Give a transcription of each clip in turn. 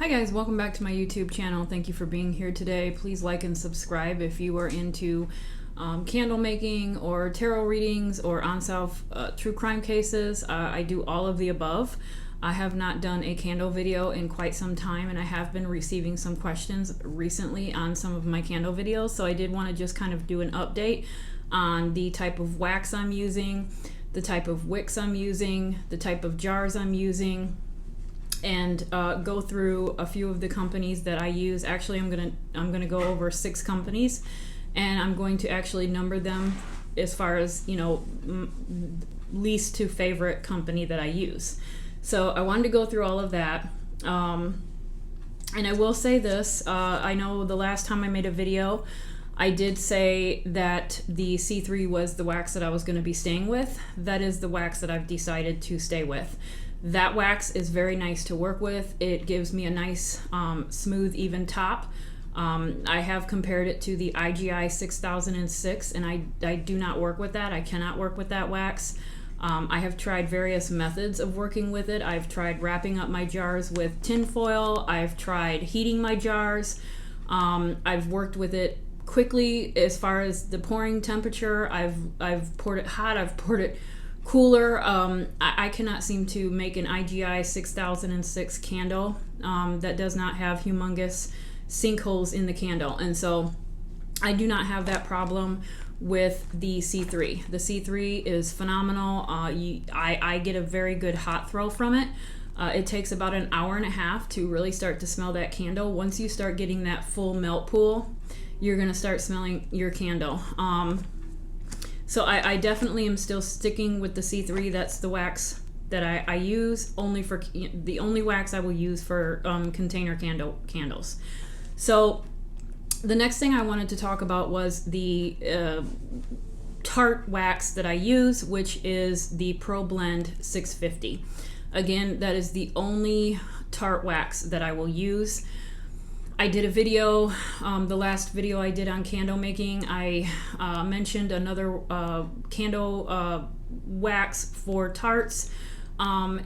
Hi guys, welcome back to my YouTube channel. Thank you for being here today. Please like and subscribe if you are into candle making or tarot readings or unsolved true crime cases. I do all of the above. I have not done a candle video in quite some time, and I have been receiving some questions recently on some of my candle videos, so I did want to just kind of do an update on the type of wax I'm using, the type of wicks I'm using, the type of jars I'm using, and go through a few of the companies that I use. Actually, I'm gonna go over 6 companies, and I'm going to actually number them as far as, you know, least to favorite company that I use. So I wanted to go through all of that, and I will say this, I know the last time I made a video I did say that the C3 was the wax that I was going to be staying with. That is the wax that I've decided to stay with. That wax is very nice to work with. It gives me a nice smooth even top. I have compared it to the IGI 6006, and I do not work with that. I cannot work with that wax. I have tried various methods of working with it. I've tried wrapping up my jars with tin foil. I've tried heating my jars. I've worked with it quickly as far as the pouring temperature. I've poured it hot. I've poured it cooler. I cannot seem to make an IGI 6006 candle that does not have humongous sinkholes in the candle, and so I do not have that problem with the C3. The C3 is phenomenal. I get a very good hot throw from it. It takes about an hour and a half to really start to smell that candle. Once you start getting that full melt pool, you're gonna start smelling your candle. So I definitely am still sticking with the C3. That's the wax that I use only for the only wax I will use for container candles. So the next thing I wanted to talk about was the tart wax that I use, which is the Pro Blend 650. Again, that is the only tart wax that I will use. I did a video, the last video I did on candle making, I mentioned another candle wax for tarts, and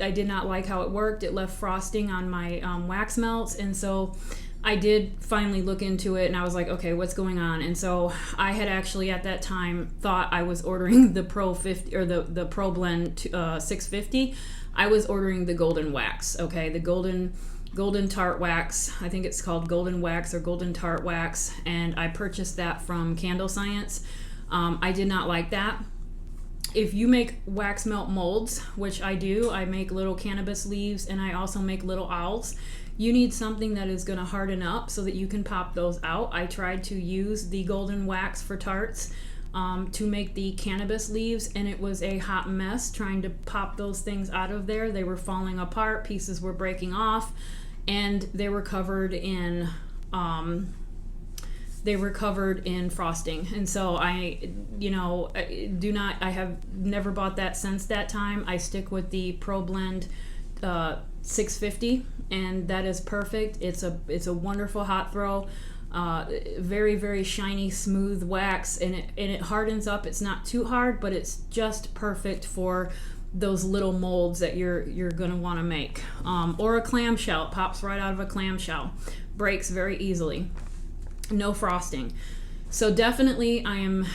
I did not like how it worked. It left frosting on my wax melts, and so I did finally look into it, and I was like, okay, what's going on? And so I had actually at that time thought I was ordering the Pro 50 or the Pro Blend 650. I was ordering the golden wax, okay, the golden tart wax. I think it's called golden wax or golden tart wax, and I purchased that from Candle Science. I did not like that. If you make wax melt molds, which I do, I make little cannabis leaves, and I also make little owls. You need something that is going to harden up so that you can pop those out. I tried to use the golden wax for tarts to make the cannabis leaves, and it was a hot mess trying to pop those things out of there. They were falling apart, pieces were breaking off, and they were covered in frosting. And so I have never bought that since that time. I stick with the Pro Blend 650, and that is perfect. It's a wonderful hot throw, very, very shiny, smooth wax, and it hardens up. It's not too hard, but it's just perfect for those little molds that you're gonna want to make, or a clamshell. It pops right out of a clamshell, breaks very easily, no frosting. So definitely, I am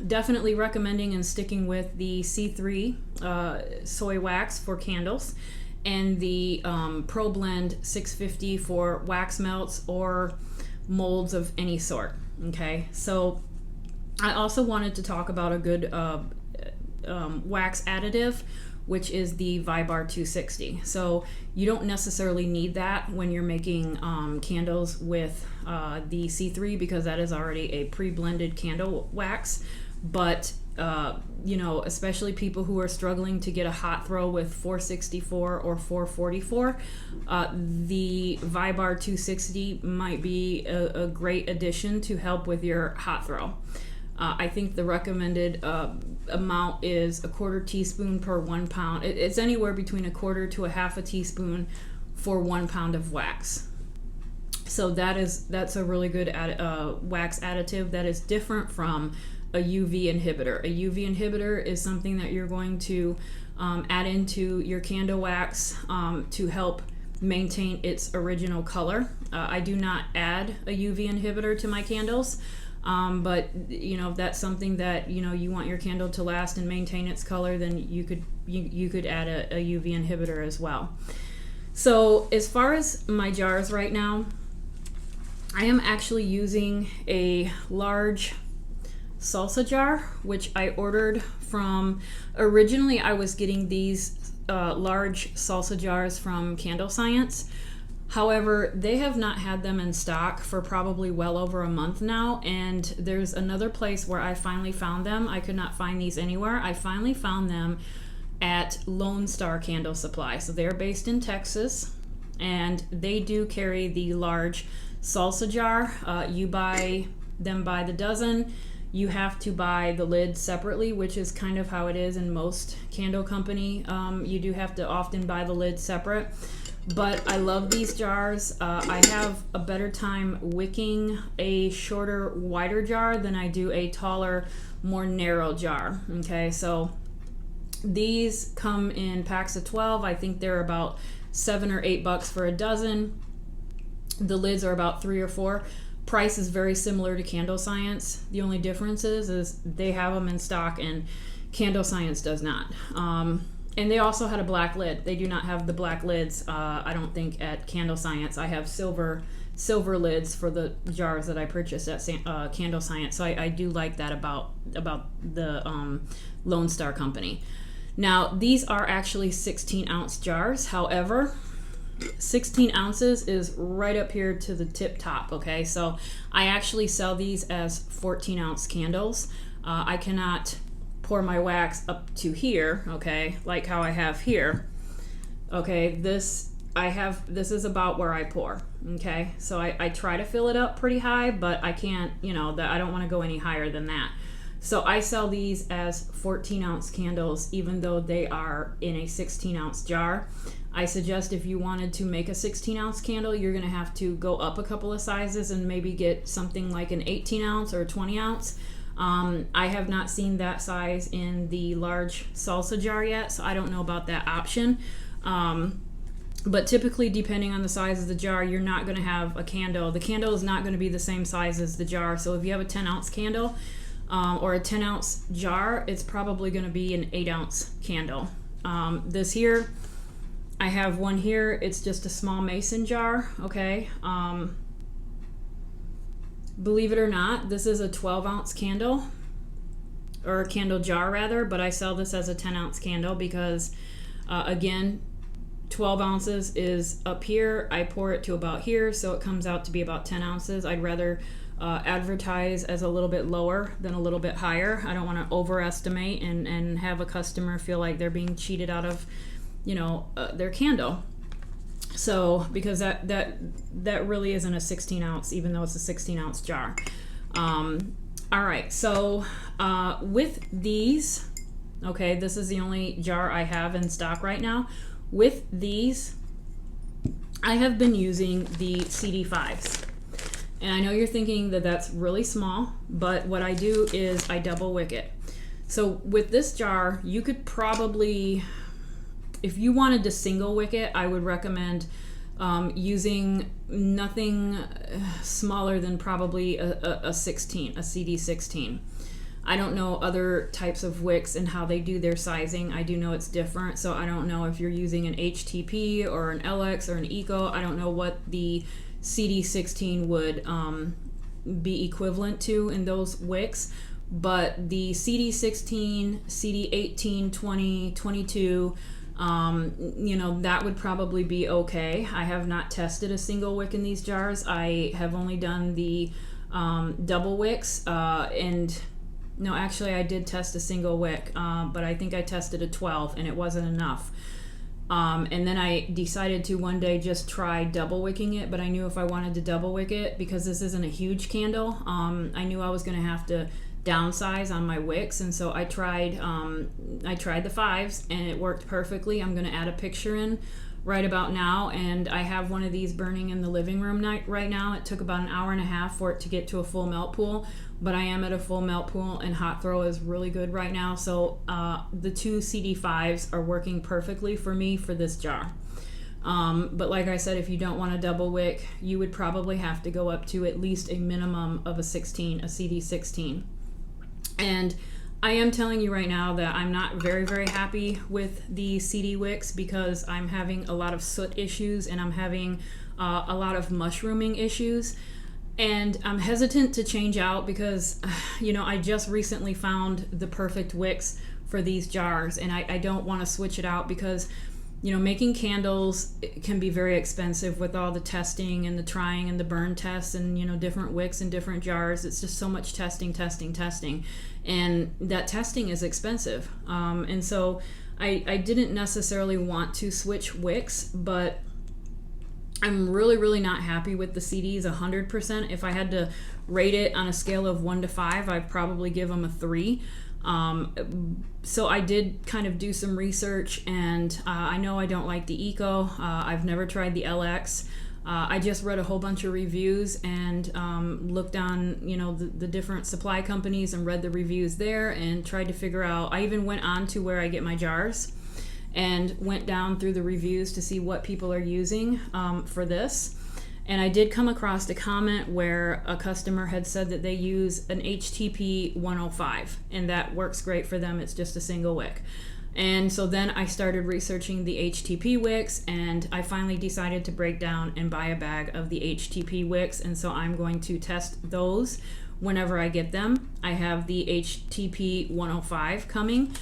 definitely recommending and sticking with the C3 soy wax for candles, and the Pro Blend 650 for wax melts or molds of any sort. Okay, so I also wanted to talk about a good wax additive, which is the Vibar 260. So you don't necessarily need that when you're making candles with the C3, because that is already a pre-blended candle wax. But you know, especially people who are struggling to get a hot throw with 464 or 444, the Vibar 260 might be a great addition to help with your hot throw. I think the recommended amount is 1/4 teaspoon per 1 pound. It's anywhere between 1/4 to 1/2 teaspoon for 1 pound of wax. So that's a really good wax additive that is different from a UV inhibitor. A UV inhibitor is something that you're going to add into your candle wax to help maintain its original color. I do not add a UV inhibitor to my candles, but if that's something that you want your candle to last and maintain its color, then you could add a UV inhibitor as well. So as far as my jars right now, I am actually using a large salsa jar, which I ordered from, originally I was getting these large salsa jars from Candle Science. However, they have not had them in stock for probably well over a month now, and there's another place where I finally found them. I could not find these anywhere. I finally found them at Lone Star Candle Supply. So they're based in Texas, and they do carry the large salsa jar. You buy them by the dozen. You have to buy the lid separately, which is kind of how it is in most candle company. You do have to often buy the lid separate. But I love these jars. I have a better time wicking a shorter, wider jar than I do a taller, more narrow jar. Okay, so these come in packs of 12. I think they're about $7 or $8 for a dozen. The lids are about 3 or 4. Price is very similar to Candle Science. The only difference is they have them in stock and Candle Science does not. And they also had a black lid. They do not have the black lids, I don't think, at Candle Science. I have silver lids for the jars that I purchased at Candle Science. So I do like that about the Lone Star company. Now, these are actually 16-ounce jars. However, 16 ounces is right up here to the tip top, okay? So I actually sell these as 14-ounce candles. I cannot pour my wax up to here, okay, like how I have here. Okay, this is about where I pour, okay? So I try to fill it up pretty high, but I can't, I don't want to go any higher than that. So I sell these as 14-ounce candles, even though they are in a 16-ounce jar. I suggest if you wanted to make a 16-ounce candle, you're going to have to go up a couple of sizes and maybe get something like an 18-ounce or a 20-ounce. I have not seen that size in the large salsa jar yet, so I don't know about that option. But typically, depending on the size of the jar, you're not going to have a candle. The candle is not going to be the same size as the jar. So if you have a 10-ounce candle or a 10-ounce jar, it's probably going to be an 8-ounce candle. This here, I have one here. It's just a small mason jar, okay? Believe it or not, this is a 12-ounce candle, or a candle jar rather, but I sell this as a 10-ounce candle because, again, 12 ounces is up here. I pour it to about here, so it comes out to be about 10 ounces. I'd rather advertise as a little bit lower than a little bit higher. I don't want to overestimate and have a customer feel like they're being cheated out of their candle. So because that really isn't a 16-ounce, even though it's a 16-ounce jar. All right, so with these, okay, this is the only jar I have in stock right now. With these, I have been using the CD5s. And I know you're thinking that that's really small, but what I do is I double wick it. So with this jar, you could probably, if you wanted to single wick it, I would recommend using nothing smaller than probably a 16, a CD16. I don't know other types of wicks and how they do their sizing. I do know it's different, so I don't know if you're using an HTP or an LX or an Eco. I don't know what the CD16 would be equivalent to in those wicks, but the CD16, CD18, 20, 22, that would probably be okay. I have not tested a single wick in these jars. I have only done the double wicks, and no, actually I did test a single wick, but I think I tested a 12 and it wasn't enough. And then I decided to one day just try double wicking it, but I knew if I wanted to double wick it, because this isn't a huge candle, I knew I was going to have to downsize on my wicks, and so I tried the 5s and it worked perfectly. I'm going to add a picture in right about now, and I have one of these burning in the living room right now. It took about an hour and a half for it to get to a full melt pool, but I am at a full melt pool and hot throw is really good right now. So the two CD5s are working perfectly for me for this jar. But like I said, if you don't want a double wick, you would probably have to go up to at least a minimum of a 16, a CD16. And I am telling you right now that I'm not very, very happy with the CD wicks because I'm having a lot of soot issues and I'm having a lot of mushrooming issues. And I'm hesitant to change out because, I just recently found the perfect wicks for these jars, and I don't want to switch it out because, making candles can be very expensive with all the testing and the trying and the burn tests and, different wicks in different jars. It's just so much testing. And that testing is expensive. And so I didn't necessarily want to switch wicks, but I'm really, really not happy with the CDs 100%. If I had to rate it on a scale of 1 to 5, I'd probably give them a 3. So I did kind of do some research, and I know I don't like the Eco. I've never tried the LX. I just read a whole bunch of reviews and looked on, the different supply companies and read the reviews there and tried to figure out. I even went on to where I get my jars and went down through the reviews to see what people are using for this. And I did come across a comment where a customer had said that they use an HTP 105, and that works great for them. It's just a single wick. And so then I started researching the HTP wicks, and I finally decided to break down and buy a bag of the HTP wicks. And so I'm going to test those whenever I get them. I have the HTP 105 coming.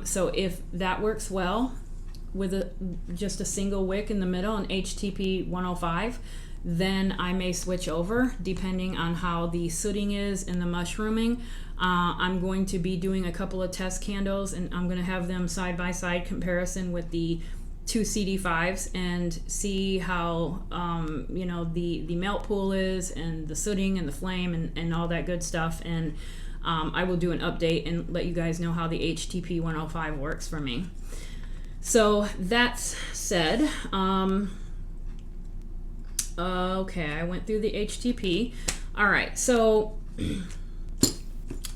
So if that works well with just a single wick in the middle, an HTP 105, then I may switch over depending on how the sooting is and the mushrooming. I'm going to be doing a couple of test candles, and I'm going to have them side by side comparison with the 2 CD5s and see how the melt pool is and the sooting and the flame and all that good stuff. And I will do an update and let you guys know how the HTP 105 works for me. So that's said, okay, I went through the HTP. All right, so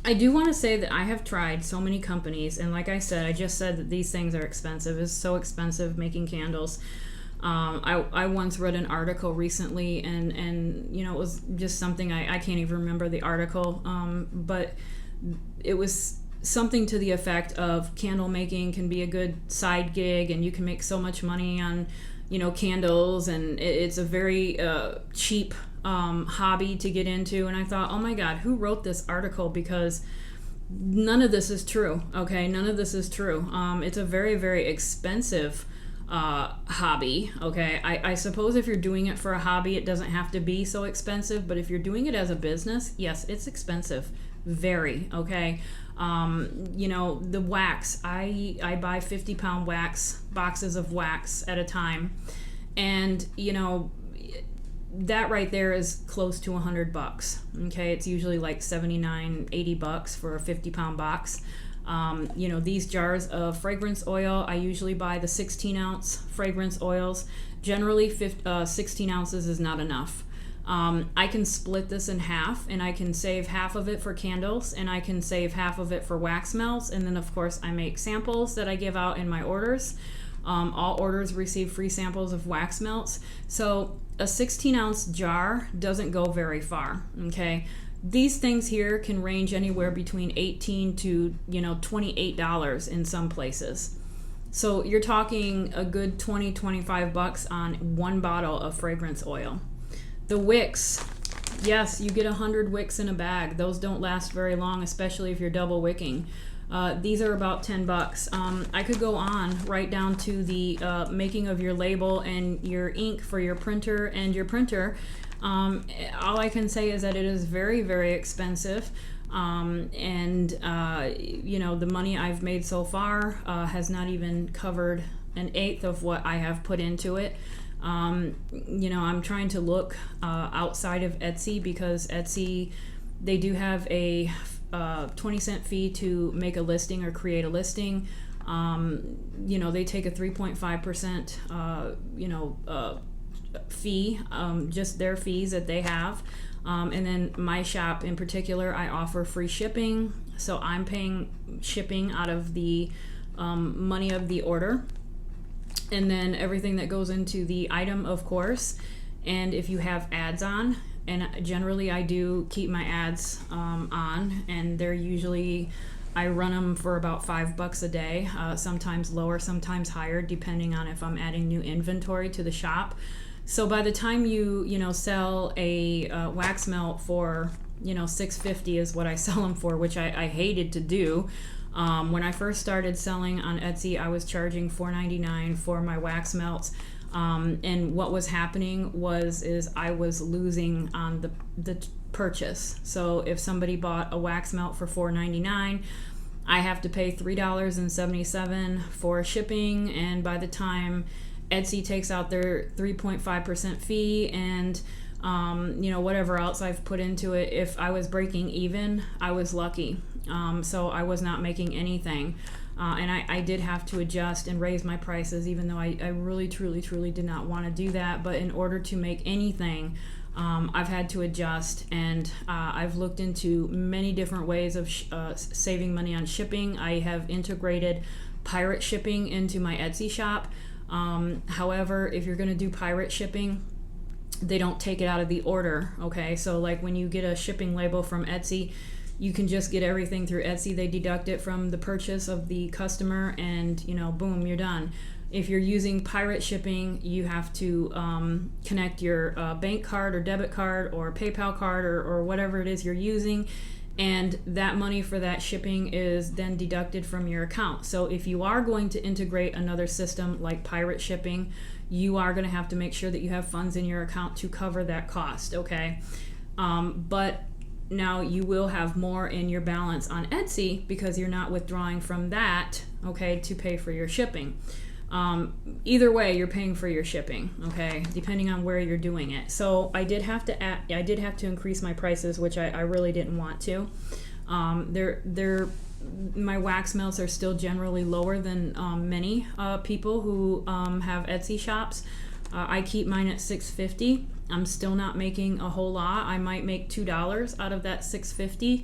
I do want to say that I have tried so many companies, and like I said, I just said that these things are expensive. It's so expensive making candles. I once read an article recently, and it was just something I can't even remember the article, but it was something to the effect of candle making can be a good side gig, and you can make so much money on candles, and it's a very cheap hobby to get into. And I thought, oh my God, who wrote this article? Because none of this is true. Okay, none of this is true. It's a very, very expensive hobby. Okay, I suppose if you're doing it for a hobby, it doesn't have to be so expensive, but if you're doing it as a business, yes, it's expensive. Very. Okay. The wax, I buy 50-pound wax, boxes of wax at a time, and that right there is close to $100. Okay, it's usually like $79-$80 for a 50-pound box. These jars of fragrance oil, I usually buy the 16-ounce fragrance oils. Generally 16 ounces is not enough. I can split this in half, and I can save half of it for candles, and I can save half of it for wax melts, and then of course I make samples that I give out in my orders. All orders receive free samples of wax melts. So a 16-ounce jar doesn't go very far, okay? These things here can range anywhere between $18 to $28 in some places. So you're talking a good $20-$25 on one bottle of fragrance oil. The wicks, yes, you get 100 wicks in a bag. Those don't last very long, especially if you're double wicking. These are about $10. I could go on right down to the making of your label and your ink for your printer and your printer. All I can say is that it is very, very expensive. The money I've made so far has not even covered an eighth of what I have put into it. I'm trying to look outside of Etsy, because Etsy, they do have a 20-cent fee to make a listing or create a listing. They take a 3.5% fee, just their fees that they have. And then my shop in particular, I offer free shipping, so I'm paying shipping out of the money of the order. and then everything that goes into the item, of course. And if you have ads on, and generally I do keep my ads on, and they're usually, I run them for about $5 a day, sometimes lower, sometimes higher, depending on if I'm adding new inventory to the shop. So by the time you sell a wax melt for $6.50 is what I sell them for, which I hated to do. When I first started selling on Etsy, I was charging $4.99 for my wax melts. And what was happening is I was losing on the purchase. So if somebody bought a wax melt for $4.99, I have to pay $3.77 for shipping, and by the time Etsy takes out their 3.5% fee and whatever else I've put into it, if I was breaking even, I was lucky. So I was not making anything. And I did have to adjust and raise my prices, even though I really, truly, truly did not want to do that. But in order to make anything, I've had to adjust, and I've looked into many different ways of saving money on shipping. I have integrated pirate shipping into my Etsy shop. However, if you're going to do pirate shipping, they don't take it out of the order, okay? So like when you get a shipping label from Etsy, you can just get everything through Etsy. They deduct it from the purchase of the customer, and boom, you're done. If you're using pirate shipping, you have to connect your bank card or debit card or PayPal card or whatever it is you're using, and that money for that shipping is then deducted from your account. So if you are going to integrate another system like pirate shipping, you are going to have to make sure that you have funds in your account to cover that cost, okay? But now you will have more in your balance on Etsy because you're not withdrawing from that, okay, to pay for your shipping. Either way, you're paying for your shipping, okay, depending on where you're doing it. So I did have to increase my prices, which I really didn't want to. My wax melts are still generally lower than many people who have Etsy shops. I keep mine at $6.50. I'm still not making a whole lot. I might make $2 out of that $6.50.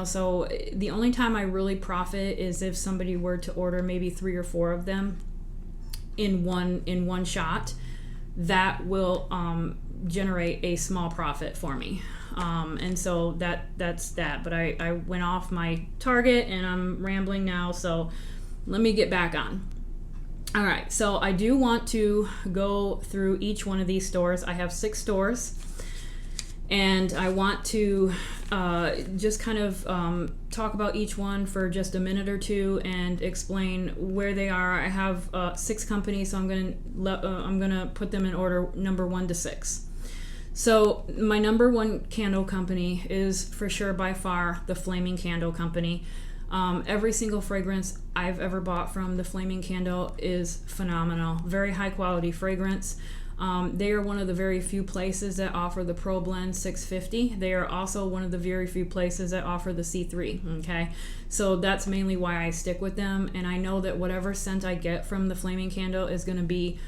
So the only time I really profit is if somebody were to order maybe 3 or 4 of them in one shot. That will generate a small profit for me. And so that's that. But I went off my target and I'm rambling now, so let me get back on. All right, so I do want to go through each one of these stores. I have 6 stores, and I want to just kind of talk about each one for just a minute or two and explain where they are. I have 6 companies, so I'm gonna put them in order, number 1 to 6. So my number 1 candle company is for sure by far the Flaming Candle Company. Every single fragrance I've ever bought from the Flaming Candle is phenomenal. Very high quality fragrance. They are one of the very few places that offer the Pro Blend 650. They are also one of the very few places that offer the C3, okay? So that's mainly why I stick with them, and I know that whatever scent I get from the Flaming Candle is going to be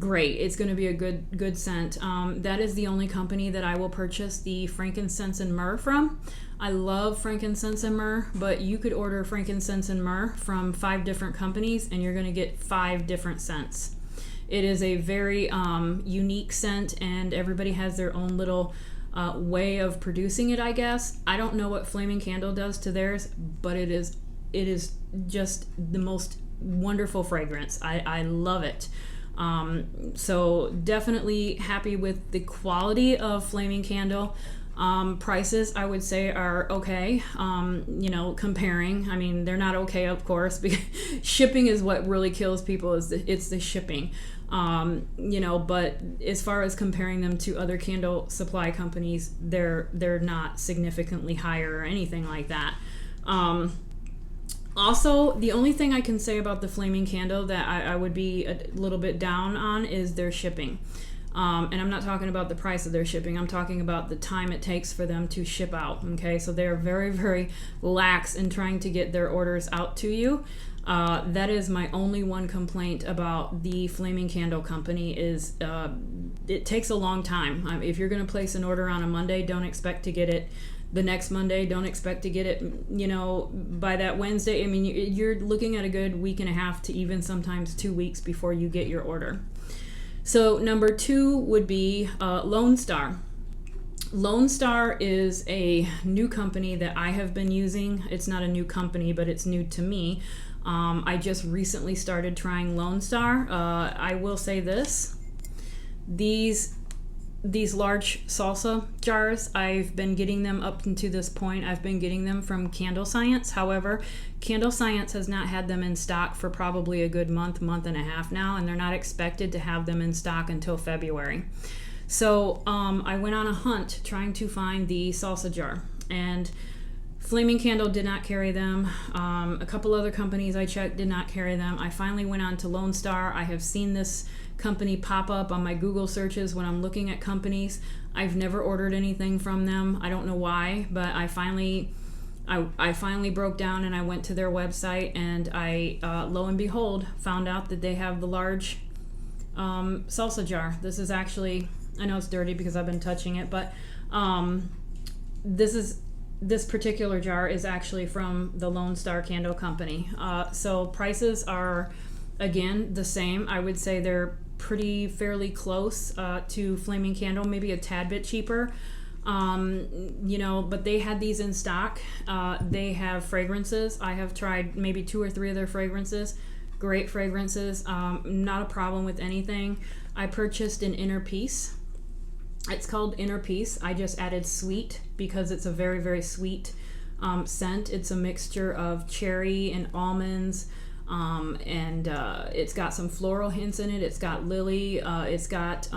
great. It's going to be a good scent. That is the only company that I will purchase the frankincense and myrrh from. I love frankincense and myrrh, but you could order frankincense and myrrh from 5 different companies and you're going to get 5 different scents. It is a very unique scent, and everybody has their own little way of producing it, I guess. I don't know what Flaming Candle does to theirs, but it is just the most wonderful fragrance. I love it. So definitely happy with the quality of Flaming Candle. Prices I would say are okay, comparing. I mean, they're not okay, of course, because shipping is what really kills people, it's the shipping. But as far as comparing them to other candle supply companies, they're not significantly higher or anything like that. Also, the only thing I can say about the Flaming Candle that I would be a little bit down on is their shipping. And I'm not talking about the price of their shipping. I'm talking about the time it takes for them to ship out. Okay, so they're very, very lax in trying to get their orders out to you. That is my only one complaint about the Flaming Candle Company is it takes a long time. If you're going to place an order on a Monday, don't expect to get it the next Monday. Don't expect to get it, you know, by that Wednesday. I mean, you're looking at a good week and a half to even sometimes 2 weeks before you get your order. So number 2 would be Lone Star. Lone Star is a new company that I have been using. It's not a new company, but it's new to me. I just recently started trying Lone Star. I will say this. These large salsa jars, I've been getting them up to this point. I've been getting them from Candle Science. However, Candle Science has not had them in stock for probably a good month and a half now, and they're not expected to have them in stock until February. So I went on a hunt trying to find the salsa jar, and Flaming Candle did not carry them. A couple other companies I checked did not carry them. I finally went on to Lone Star. I have seen this company pop up on my Google searches when I'm looking at companies. I've never ordered anything from them. I don't know why, but I finally broke down and I went to their website, and I, lo and behold, found out that they have the large salsa jar. This is actually, I know it's dirty because I've been touching it, but this particular jar is actually from the Lone Star Candle Company. So prices are, again, the same. I would say they're fairly close to Flaming Candle, maybe a tad bit cheaper. You know, but they had these in stock. They have fragrances. I have tried maybe 2 or 3 of their fragrances. Great fragrances. Not a problem with anything. I purchased an Inner Peace. It's called Inner Peace. I just added sweet because it's a very, very sweet scent. It's a mixture of cherry and almonds, and it's got some floral hints in it. It's got lily. It's got,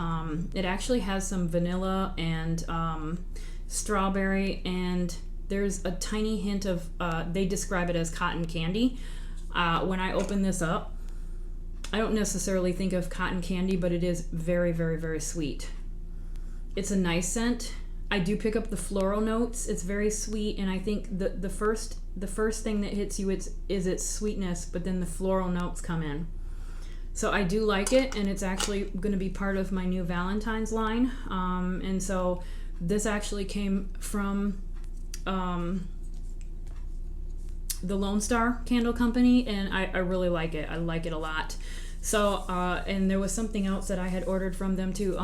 it actually has some vanilla and strawberry, and there's a tiny hint of, they describe it as cotton candy. When I open this up, I don't necessarily think of cotton candy, but it is very, very, very sweet. It's a nice scent. I do pick up the floral notes. It's very sweet, and I think the first thing that hits you is its sweetness, but then the floral notes come in. So I do like it, and it's actually going to be part of my new Valentine's line. And so this actually came from the Lone Star Candle Company, and I really like it. I like it a lot. So, and there was something else that I had ordered from them too.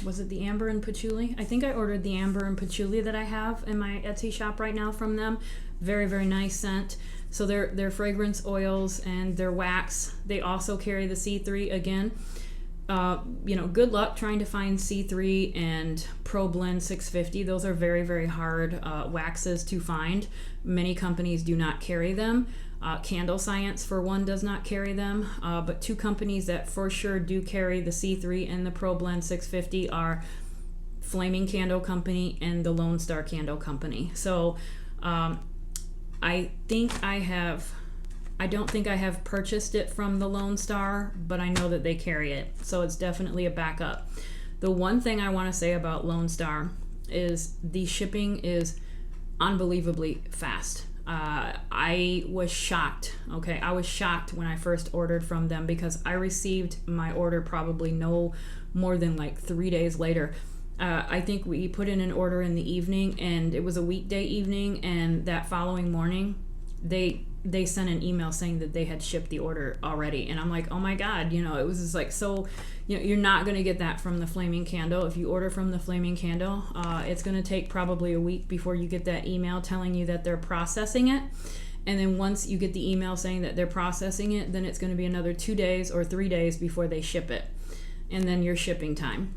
Was it the amber and patchouli? I think I ordered the amber and patchouli that I have in my Etsy shop right now from them. Very, very nice scent. So their fragrance oils and their wax, they also carry the C3 again. You know, good luck trying to find C3 and Pro Blend 650. Those are very, very hard waxes to find. Many companies do not carry them. Candle Science, for one, does not carry them, but 2 companies that for sure do carry the C3 and the Pro Blend 650 are Flaming Candle Company and the Lone Star Candle Company. So I don't think I have purchased it from the Lone Star, but I know that they carry it, so it's definitely a backup. The one thing I want to say about Lone Star is the shipping is unbelievably fast. I was shocked. Okay, I was shocked when I first ordered from them because I received my order probably no more than like 3 days later. I think we put in an order in the evening, and it was a weekday evening, and that following morning they sent an email saying that they had shipped the order already, and I'm like, oh my god, you know, it was just like, so, you know, you're not going to get that from the Flaming Candle. If you order from the Flaming Candle, it's going to take probably a week before you get that email telling you that they're processing it, and then once you get the email saying that they're processing it, then it's going to be another 2 days or 3 days before they ship it, and then your shipping time.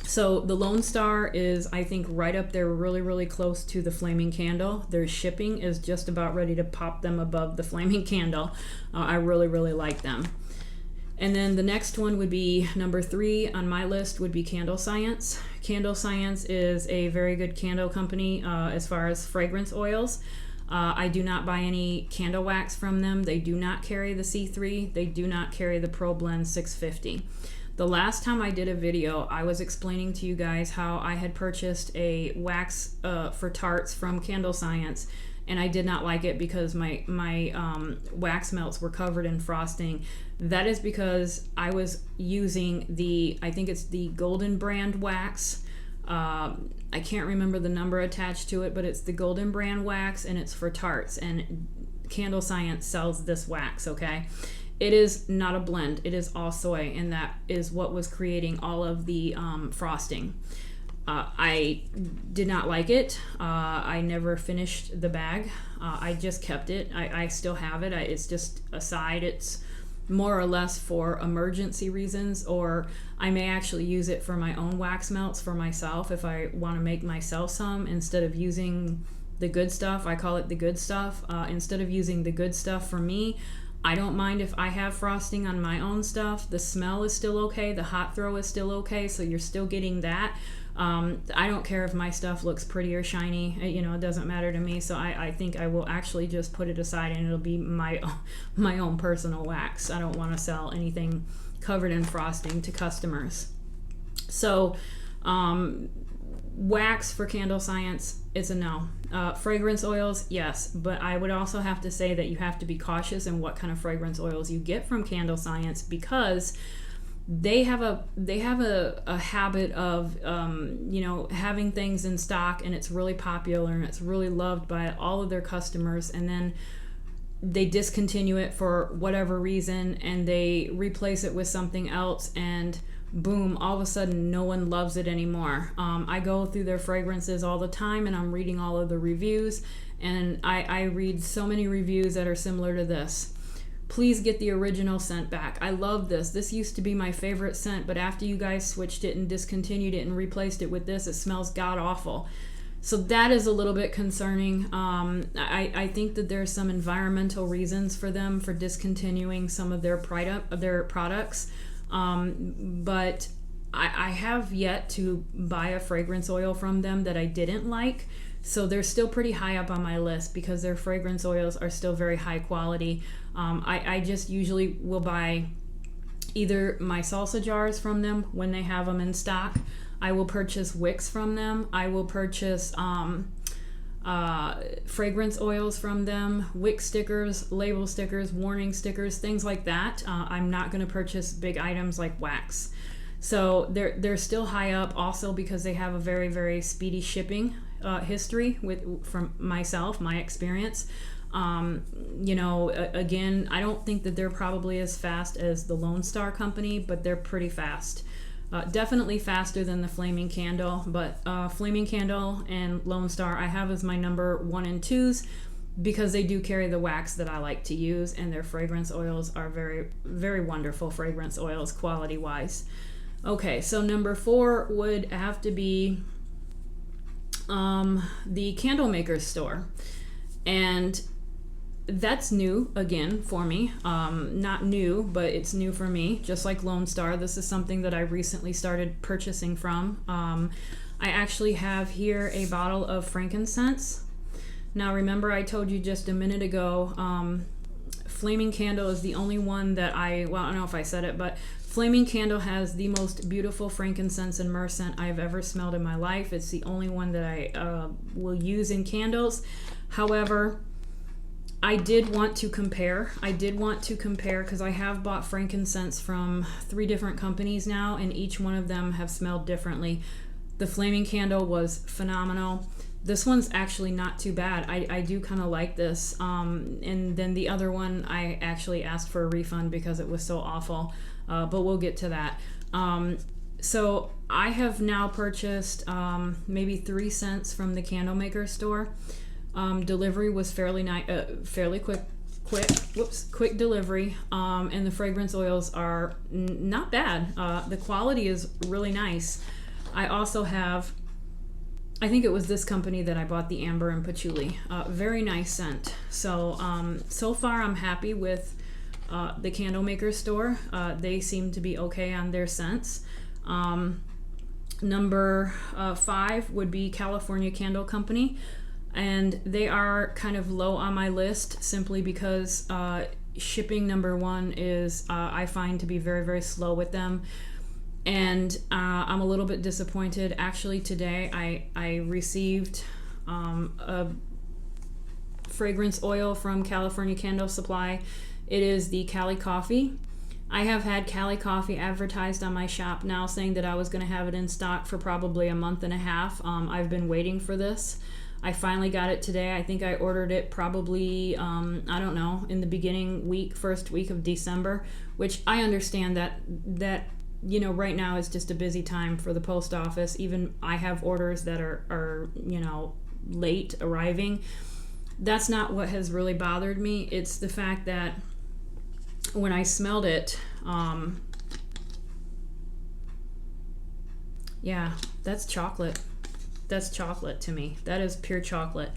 So the Lone Star is, I think, right up there, really, really close to the Flaming Candle. Their shipping is just about ready to pop them above the Flaming Candle. I really, really like them. And then the next one would be number 3 on my list would be Candle Science. Candle Science is a very good candle company as far as fragrance oils. I do not buy any candle wax from them. They do not carry the C3. They do not carry the Pro Blend 650. The last time I did a video, I was explaining to you guys how I had purchased a wax for tarts from Candle Science, and I did not like it because my wax melts were covered in frosting. That is because I was using I think it's the Golden brand wax. I can't remember the number attached to it, but it's the Golden brand wax, and it's for tarts, and Candle Science sells this wax, okay? It is not a blend. It is all soy, and that is what was creating all of the frosting. I did not like it. I never finished the bag. I just kept it. I still have it. It's just a side. It's more or less for emergency reasons, or I may actually use it for my own wax melts for myself if I want to make myself some instead of using the good stuff. I call it the good stuff. Instead of using the good stuff for me, I don't mind if I have frosting on my own stuff. The smell is still okay. The hot throw is still okay, so you're still getting that. I don't care if my stuff looks pretty or shiny. It doesn't matter to me. So I think I will actually just put it aside, and it'll be my own personal wax. I don't want to sell anything covered in frosting to customers. So wax for Candle Science, it's a no. Fragrance oils, yes, but I would also have to say that you have to be cautious in what kind of fragrance oils you get from Candle Science, because they have a habit of having things in stock, and it's really popular and it's really loved by all of their customers, and then they discontinue it for whatever reason, and they replace it with something else, and boom, all of a sudden no one loves it anymore. I go through their fragrances all the time, and I'm reading all of the reviews, and I read so many reviews that are similar to this. Please get the original scent back. I love this. This used to be my favorite scent, but after you guys switched it and discontinued it and replaced it with this, it smells god-awful. So that is a little bit concerning. I think that there's some environmental reasons for them for discontinuing some of their products. But I have yet to buy a fragrance oil from them that I didn't like. So they're still pretty high up on my list because their fragrance oils are still very high quality. I just usually will buy either my salsa jars from them when they have them in stock. I will purchase wicks from them. I will purchase fragrance oils from them, wick stickers, label stickers, warning stickers, things like that. I'm not going to purchase big items like wax. So they're still high up also because they have a very, very speedy shipping history from myself, my experience. Again, I don't think that they're probably as fast as the Lone Star company, but they're pretty fast. Definitely faster than the Flaming Candle, but Flaming Candle and Lone Star I have as my number 1 and 2s because they do carry the wax that I like to use, and their fragrance oils are very, very wonderful fragrance oils quality wise. Okay, so number 4 would have to be the Candle Maker's Store, and that's new again for me. Not new, but it's new for me, just like Lone Star. This is something that I recently started purchasing from. I actually have here a bottle of frankincense. Now remember, I told you just a minute ago, Flaming Candle is the only one that I don't know if I said it, but Flaming Candle has the most beautiful frankincense and myrrh scent I've ever smelled in my life. It's the only one that I will use in candles. However, I did want to compare because I have bought frankincense from 3 different companies now, and each one of them have smelled differently. The Flaming Candle was phenomenal. This one's actually not too bad. I do kind of like this. And then the other one, I actually asked for a refund because it was so awful. But we'll get to that. So I have now purchased maybe 3 scents from the Candle Maker Store. Delivery was fairly quick delivery, and the fragrance oils are not bad. The quality is really nice. I also have, I think it was this company that I bought the amber and patchouli. Very nice scent. So so far I'm happy with the Candle Maker Store. They seem to be okay on their scents. Number 5 would be California Candle Company. And they are kind of low on my list simply because shipping, number 1, is I find to be very, very slow with them. And I'm a little bit disappointed. Actually, today I received a fragrance oil from California Candle Supply. It is the Cali Coffee. I have had Cali Coffee advertised on my shop now, saying that I was going to have it in stock for probably a month and a half. I've been waiting for this. I finally got it today. I think I ordered it probably, I don't know, in the first week of December, which I understand that you know, right now is just a busy time for the post office. Even I have orders that are you know, late arriving. That's not what has really bothered me. It's the fact that when I smelled it, yeah, that's chocolate. That's chocolate to me. That is pure chocolate.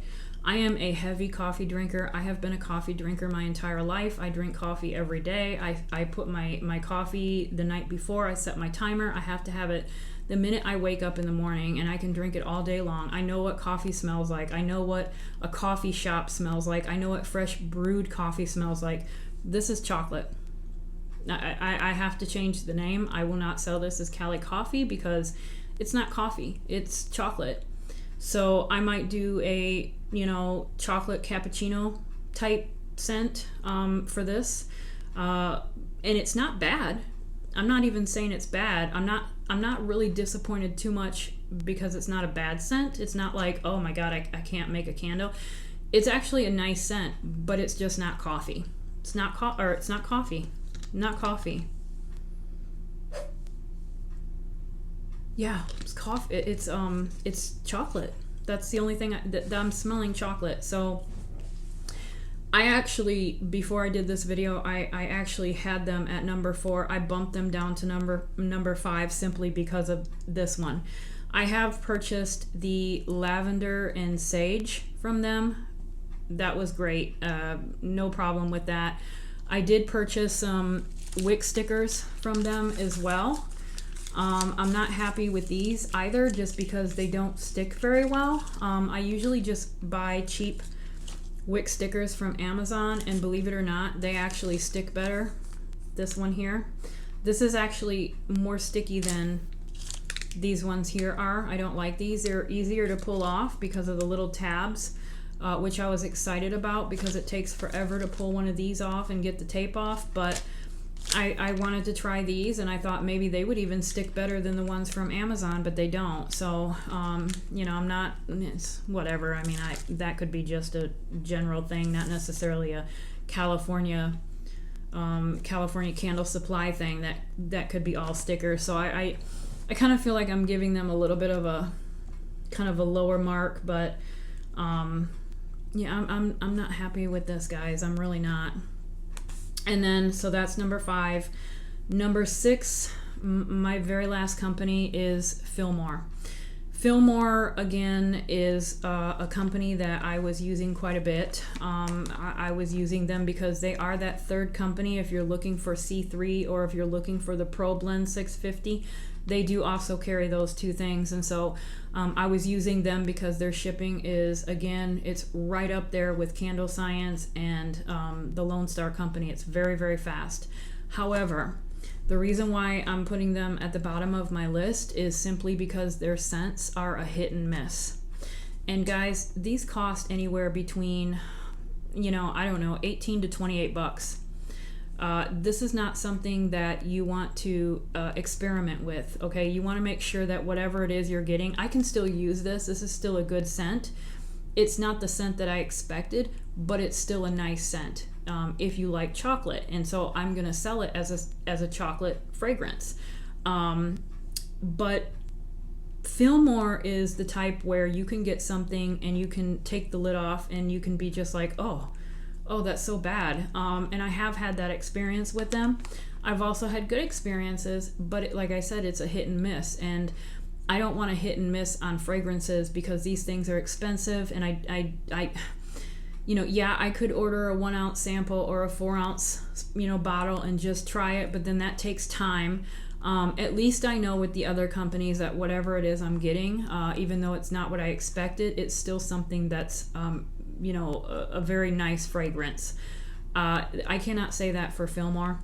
I am a heavy coffee drinker. I have been a coffee drinker my entire life. I drink coffee every day. I put my coffee the night before. I set my timer. I have to have it the minute I wake up in the morning, and I can drink it all day long. I know what coffee smells like. I know what a coffee shop smells like. I know what fresh brewed coffee smells like. This is chocolate. I have to change the name. I will not sell this as Cali Coffee because it's not coffee. It's chocolate. So I might do a, you know, chocolate cappuccino type scent for this. And it's not bad. I'm not even saying it's bad. I'm not really disappointed too much because it's not a bad scent. It's not like, oh my God, I can't make a candle. It's actually a nice scent, but it's just not coffee. It's not coffee. Not coffee. Yeah, it's coffee. It's chocolate. That's the only thing that I'm smelling, chocolate. So I actually, before I did this video, I actually had them at number 4. I bumped them down to number 5 simply because of this one. I have purchased the lavender and sage from them. That was great. No problem with that. I did purchase some wick stickers from them as well. I'm not happy with these either, just because they don't stick very well. I usually just buy cheap wick stickers from Amazon, and believe it or not, they actually stick better. This one here. This is actually more sticky than these ones here are. I don't like these. They're easier to pull off because of the little tabs, which I was excited about because it takes forever to pull one of these off and get the tape off. But I wanted to try these, and I thought maybe they would even stick better than the ones from Amazon, but they don't. So, you know, it's whatever. I mean, that could be just a general thing, not necessarily a California Candle Supply thing. That could be all stickers. So I kind of feel like I'm giving them a little bit of a kind of a lower mark, but yeah, I'm not happy with this, guys. I'm really not. And then, so that's number 5. Number 6, my very last company is Fillmore. Fillmore, again, is a company that I was using quite a bit. I was using them because they are that third company if you're looking for C3 or if you're looking for the Pro Blend 650. They do also carry those two things, and so I was using them because their shipping is, again, it's right up there with Candle Science and the Lone Star Company. It's very, very fast. However, the reason why I'm putting them at the bottom of my list is simply because their scents are a hit and miss. And guys, these cost anywhere between, you know, I don't know, 18 to 28 bucks. This is not something that you want to experiment with, okay? You want to make sure that whatever it is you're getting, I can still use this. This is still a good scent. It's not the scent that I expected, but it's still a nice scent if you like chocolate. And so I'm going to sell it as a chocolate fragrance. But Fillmore is the type where you can get something and you can take the lid off and you can be just like, oh, that's so bad. And I have had that experience with them. I've also had good experiences, but like I said, it's a hit and miss. And I don't want to hit and miss on fragrances because these things are expensive. And I you know, yeah, I could order a 1 ounce sample or a 4 ounce, you know, bottle and just try it, but then that takes time. At least I know with the other companies that whatever it is I'm getting, even though it's not what I expected, it's still something that's, you know, a very nice fragrance. I cannot say that for Fillmore.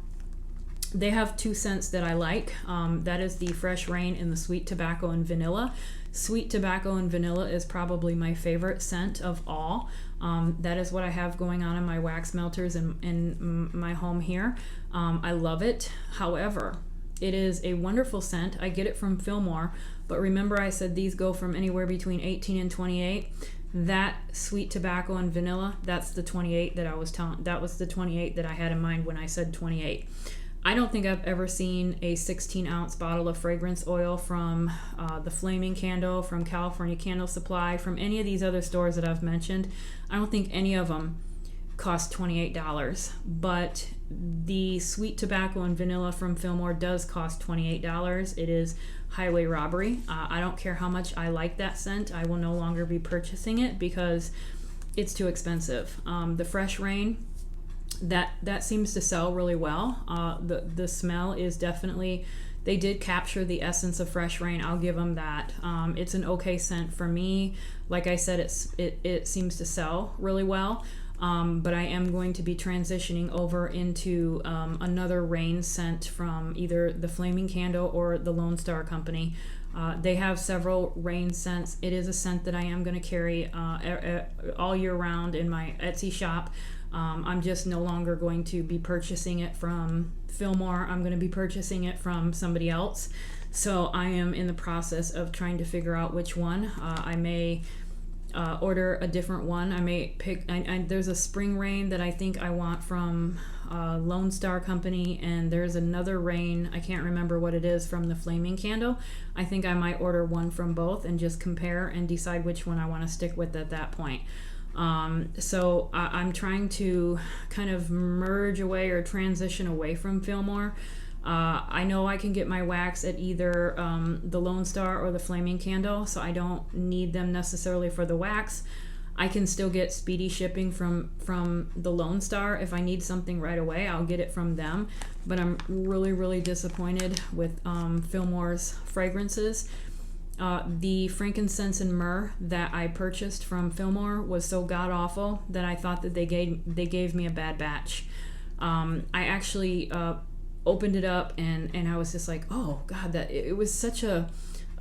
They have two scents that I like. That is the Fresh Rain and the Sweet Tobacco and Vanilla. Sweet Tobacco and Vanilla is probably my favorite scent of all. That is what I have going on in my wax melters in my home here. I love it. However, it is a wonderful scent. I get it from Fillmore, but remember I said these go from anywhere between 18 and 28. That Sweet Tobacco and Vanilla, that's the 28 that I was telling. That was the 28 that I had in mind when I said 28. I don't think I've ever seen a 16-ounce bottle of fragrance oil from the Flaming Candle, from California Candle Supply, from any of these other stores that I've mentioned. I don't think any of them cost $28, but the Sweet Tobacco and Vanilla from Fillmore does cost $28. It is highway robbery. I don't care how much I like that scent. I will no longer be purchasing it because it's too expensive. The Fresh Rain, that seems to sell really well. The smell is definitely, they did capture the essence of Fresh Rain. I'll give them that. It's an okay scent for me. Like I said, it seems to sell really well. But I am going to be transitioning over into another rain scent from either the Flaming Candle or the Lone Star Company. They have several rain scents. It is a scent that I am going to carry all year round in my Etsy shop. I'm just no longer going to be purchasing it from Fillmore. I'm going to be purchasing it from somebody else. So I am in the process of trying to figure out which one. I may order a different one. I may pick, there's a spring rain that I think I want from Lone Star Company, and there's another rain, I can't remember what it is, from the Flaming Candle. I think I might order one from both and just compare and decide which one I want to stick with at that point. So I'm trying to kind of merge away or transition away from Fillmore. I know I can get my wax at either the Lone Star or the Flaming Candle, so I don't need them necessarily for the wax. I can still get speedy shipping from the Lone Star. If I need something right away, I'll get it from them. But I'm really, really disappointed with Fillmore's fragrances. The frankincense and myrrh that I purchased from Fillmore was so god awful that I thought that they gave me a bad batch. I actually opened it up and I was just like, oh god, that it was such a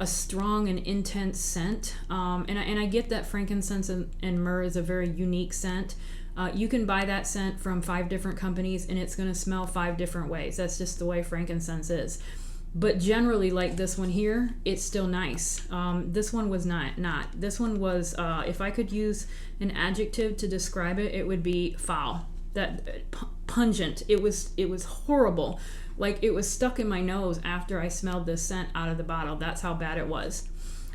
strong and intense scent. And I get that frankincense and myrrh is a very unique scent. You can buy that scent from 5 different companies and it's going to smell 5 different ways. That's just the way frankincense is. But generally, like this one here, it's still nice. This one was not. This one was, if I could use an adjective to describe it, it would be foul. That pungent. It was horrible. Like it was stuck in my nose after I smelled this scent out of the bottle. That's how bad it was.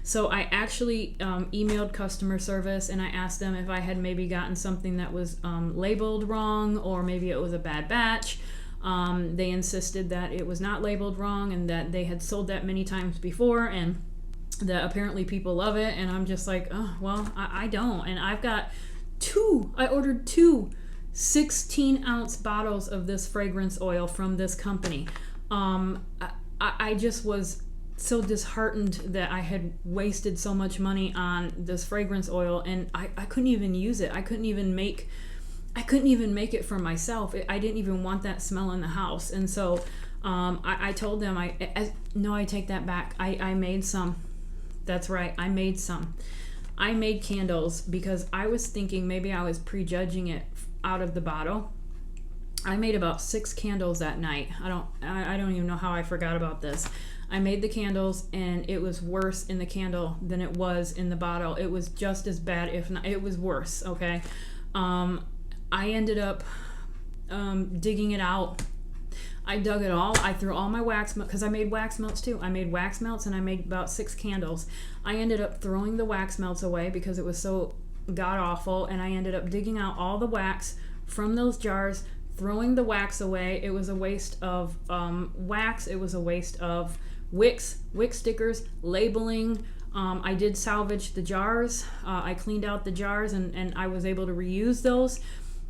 So I actually emailed customer service and I asked them if I had maybe gotten something that was labeled wrong, or maybe it was a bad batch. They insisted that it was not labeled wrong and that they had sold that many times before and that apparently people love it. And I'm just like, oh, well, I don't. And I've got I ordered 2 16-ounce bottles of this fragrance oil from this company. I just was so disheartened that I had wasted so much money on this fragrance oil, and I couldn't even use it. I couldn't even make it for myself. I didn't even want that smell in the house. And so I told them, no, I take that back. I made some. That's right, I made some. I made candles because I was thinking maybe I was prejudging it out of the bottle. I made about 6 candles that night. I don't even know how I forgot about this. I made the candles and it was worse in the candle than it was in the bottle. It was just as bad, if not, it was worse, okay? I ended up digging it out. I dug it all. I threw all my wax melts, because I made wax melts too. I made wax melts and I made about 6 candles. I ended up throwing the wax melts away because it was so god awful, and I ended up digging out all the wax from those jars, throwing the wax away. It was a waste of wax. It was a waste of wicks, wick stickers, labeling. I did salvage the jars. I cleaned out the jars and I was able to reuse those.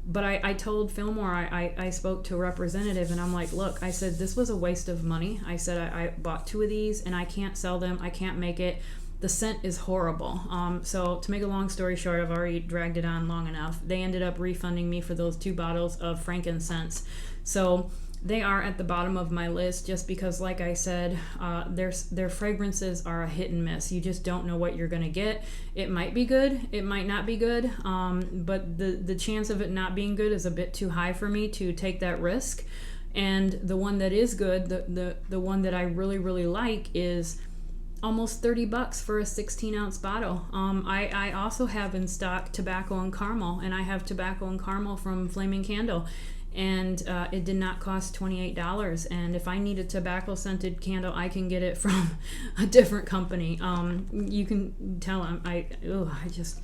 But I told Fillmore, I spoke to a representative and I'm like, look, I said, this was a waste of money. I said, I bought 2 of these and I can't sell them. I can't make it. The scent is horrible. So to make a long story short, I've already dragged it on long enough. They ended up refunding me for those 2 bottles of frankincense. So they are at the bottom of my list just because, like I said, their fragrances are a hit and miss. You just don't know what you're going to get. It might be good, it might not be good, but the chance of it not being good is a bit too high for me to take that risk. And the one that is good, the one that I really, really like is almost $30 for a 16-ounce bottle. I also have in stock tobacco and caramel, and I have tobacco and caramel from Flaming Candle. And it did not cost $28. And if I need a tobacco scented candle, I can get it from a different company. You can tell I just.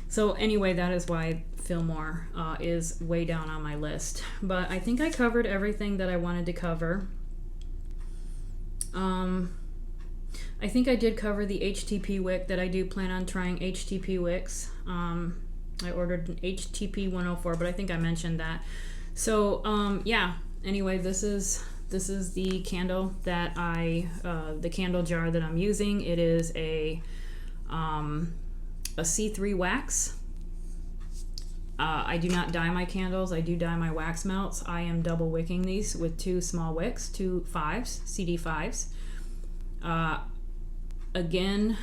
So anyway, that is why Fillmore is way down on my list. But I think I covered everything that I wanted to cover. I think I did cover the HTP wick that I do plan on trying HTP wicks. I ordered an HTP 104, but I think I mentioned that. So yeah, anyway, this is the candle that the candle jar that I'm using. It is a C3 wax. I do not dye my candles. I do dye my wax melts. I am double wicking these with 2 small wicks, 2 5s, CD5s. Again,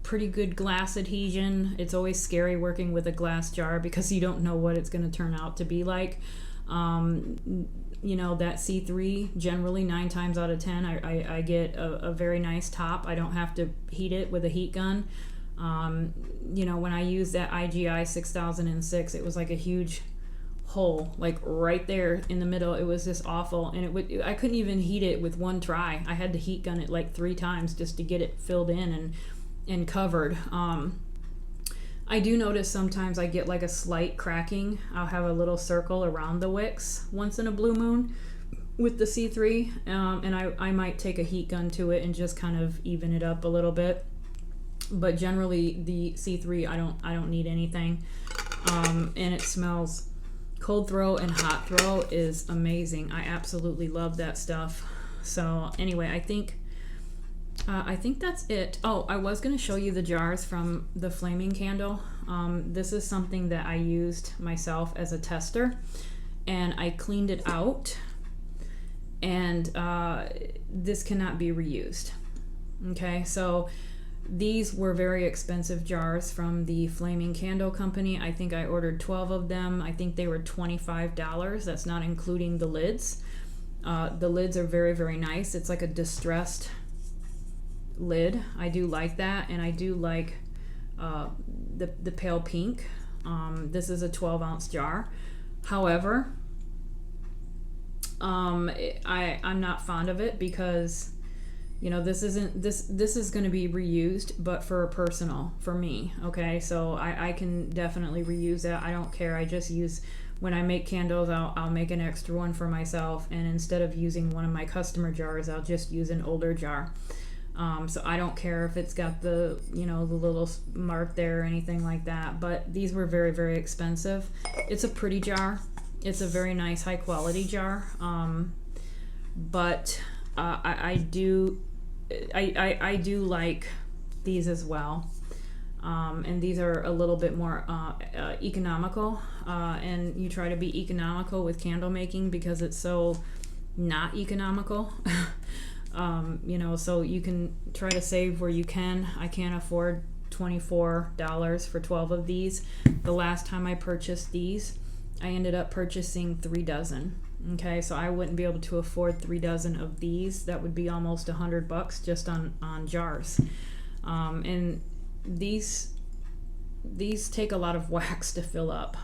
pretty good glass adhesion. It's always scary working with a glass jar because you don't know what it's going to turn out to be like. You know, that C3, generally 9 times out of 10, I get a very nice top. I don't have to heat it with a heat gun. You know, when I used that IGI 6006, it was like a huge hole, like right there in the middle. It was just awful, and I couldn't even heat it with one try. I had to heat gun it like 3 times just to get it filled in and covered. I do notice sometimes I get like a slight cracking. I'll have a little circle around the wicks once in a blue moon with the C3, and I might take a heat gun to it and just kind of even it up a little bit. But generally the C3, I don't need anything, and it smells. Cold throw and hot throw is amazing. I absolutely love that stuff. So anyway, I think that's it. Oh, I was going to show you the jars from the Flaming Candle. This is something that I used myself as a tester, and I cleaned it out, and this cannot be reused. Okay, so these were very expensive jars from the Flaming Candle Company. I think I ordered 12 of them. I think they were $25. That's not including the lids. The lids are very, very nice. It's like a distressed lid. I do like that, and I do like the pale pink. This is a 12-ounce jar. However, I'm not fond of it because, you know, this is going to be reused, but for me. Okay, so I can definitely reuse that. I don't care. I just use, when I make candles, I'll make an extra one for myself, and instead of using one of my customer jars, I'll just use an older jar. So I don't care if it's got the, you know, the little mark there or anything like that. But these were very, very expensive. It's a pretty jar. It's a very nice, high quality jar. But I do like these as well. And these are a little bit more economical. And you try to be economical with candle making because it's so not economical. You know, so you can try to save where you can. I can't afford $24 for 12 of these. The last time I purchased these, I ended up purchasing 3 dozen. Okay, so I wouldn't be able to afford 3 dozen of these. That would be almost $100 just on jars. And these take a lot of wax to fill up.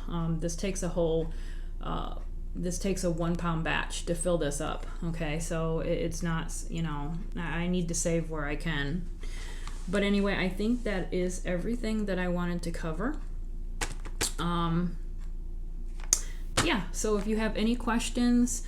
This takes a 1-pound batch to fill this up. Okay, so it's not, you know, I need to save where I can. But anyway, I think that is everything that I wanted to cover. Yeah, so if you have any questions,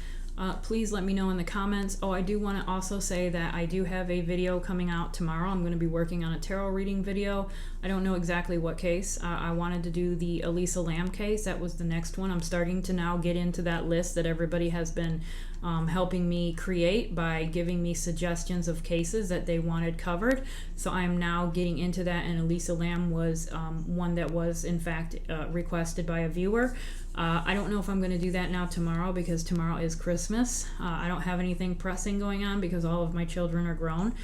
please let me know in the comments. Oh, I do want to also say that I do have a video coming out tomorrow. I'm going to be working on a tarot reading video. I don't know exactly what case. I wanted to do the Elisa Lam case. That was the next one. I'm starting to now get into that list that everybody has been helping me create by giving me suggestions of cases that they wanted covered. So I'm now getting into that, and Elisa Lam was one that was in fact requested by a viewer. I don't know if I'm going to do that now tomorrow, because tomorrow is Christmas. I don't have anything pressing going on because all of my children are grown.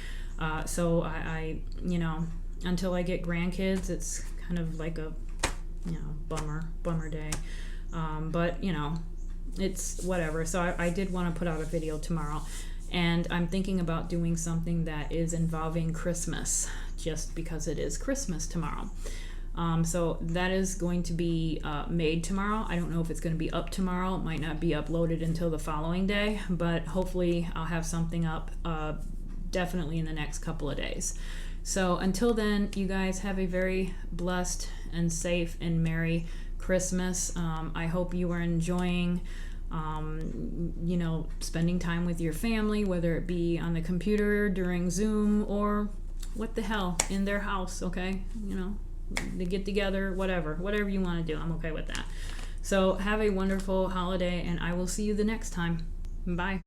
So I, you know, until I get grandkids, it's kind of like a, you know, bummer day. But, you know, it's whatever. So I did want to put out a video tomorrow. And I'm thinking about doing something that is involving Christmas, just because it is Christmas tomorrow. So that is going to be made tomorrow. I don't know if it's going to be up tomorrow. It might not be uploaded until the following day, but hopefully I'll have something up definitely in the next couple of days. So until then, you guys have a very blessed and safe and Merry Christmas. I hope you are enjoying you know, spending time with your family, whether it be on the computer during Zoom or what the hell, in their house, okay? You know, they get together, whatever you want to do, I'm okay with that. So have a wonderful holiday, and I will see you the next time. Bye.